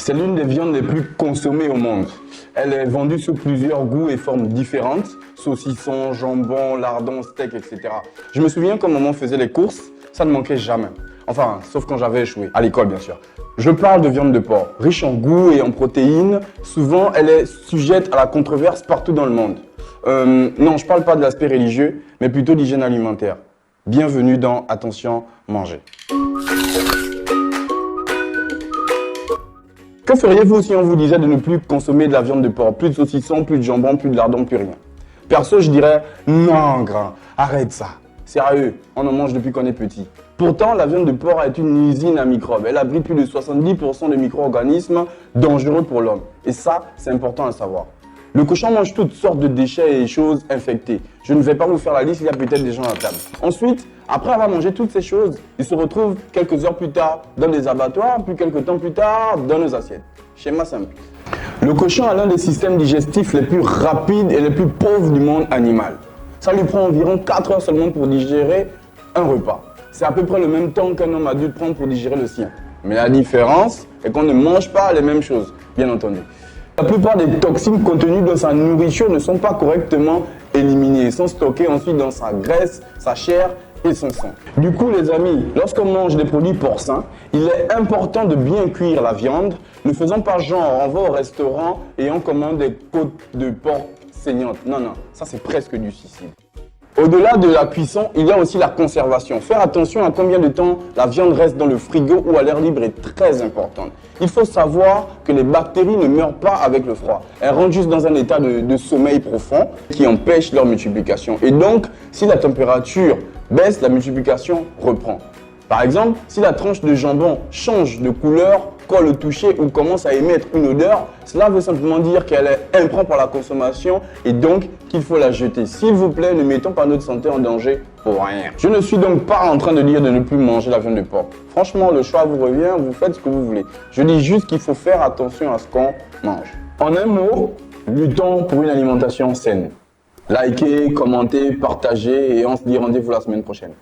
C'est l'une des viandes les plus consommées au monde. Elle est vendue sous plusieurs goûts et formes différentes. Saucisson, jambon, lardon, steak, etc. Je me souviens quand maman faisait les courses, ça ne manquait jamais. Enfin, sauf quand j'avais échoué. À l'école, bien sûr. Je parle de viande de porc. Riche en goût et en protéines, souvent elle est sujette à la controverse partout dans le monde. Non, je ne parle pas de l'aspect religieux, mais plutôt d'hygiène alimentaire. Bienvenue dans Attention, manger. Que feriez-vous si on vous disait de ne plus consommer de la viande de porc? Plus de saucisson, plus de jambon, plus de lardon, plus rien. Perso, je dirais non, grand, arrête ça. Sérieux, on en mange depuis qu'on est petit. Pourtant, la viande de porc est une usine à microbes. Elle abrite plus de 70% de micro-organismes dangereux pour l'homme. Et ça, c'est important à savoir. Le cochon mange toutes sortes de déchets et choses infectées. Je ne vais pas vous faire la liste, il y a peut-être des gens à table. Ensuite, après avoir mangé toutes ces choses, il se retrouve quelques heures plus tard dans des abattoirs, puis quelques temps plus tard dans nos assiettes. Schéma simple. Le cochon a l'un des systèmes digestifs les plus rapides et les plus pauvres du monde animal. Ça lui prend environ 4 heures seulement pour digérer un repas. C'est à peu près le même temps qu'un homme adulte prend pour digérer le sien. Mais la différence est qu'on ne mange pas les mêmes choses, bien entendu. La plupart des toxines contenues dans sa nourriture ne sont pas correctement éliminées, sont stockées ensuite dans sa graisse, sa chair et son sang. Du coup, les amis, lorsqu'on mange des produits porcins, il est important de bien cuire la viande. Ne faisons pas genre, on va au restaurant et on commande des côtes de porc saignantes. Non, non, ça c'est presque du suicide. Au-delà de la cuisson, il y a aussi la conservation. Faire attention à combien de temps la viande reste dans le frigo ou à l'air libre est très important. Il faut savoir que les bactéries ne meurent pas avec le froid. Elles rentrent juste dans un état de sommeil profond qui empêche leur multiplication. Et donc, si la température baisse, la multiplication reprend. Par exemple, si la tranche de jambon change de couleur, colle au toucher ou commence à émettre une odeur, cela veut simplement dire qu'elle est impropre pour la consommation et donc qu'il faut la jeter. S'il vous plaît, ne mettons pas notre santé en danger pour rien. Je ne suis donc pas en train de dire de ne plus manger la viande de porc. Franchement, le choix vous revient, vous faites ce que vous voulez. Je dis juste qu'il faut faire attention à ce qu'on mange. En un mot, luttons pour une alimentation saine. Likez, commentez, partagez et on se dit rendez-vous la semaine prochaine.